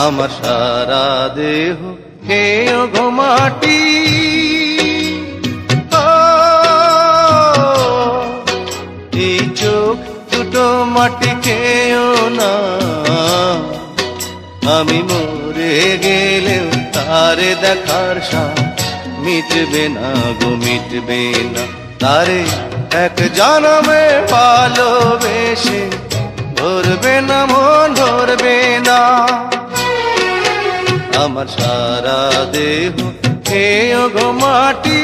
আমার সারা দেহ খেয়েও গো মাটি। এই চোখ দুটো মাটি খেয়েও না, আমি মরে গেলেও তারে দেখার সাথ মিটবে না গো, মিটবে না। তারে এক জনমে ভালোবেসে ধরবে না মন, ধরবে না। আমার সারা দেহ খেয়েও গো মাটি।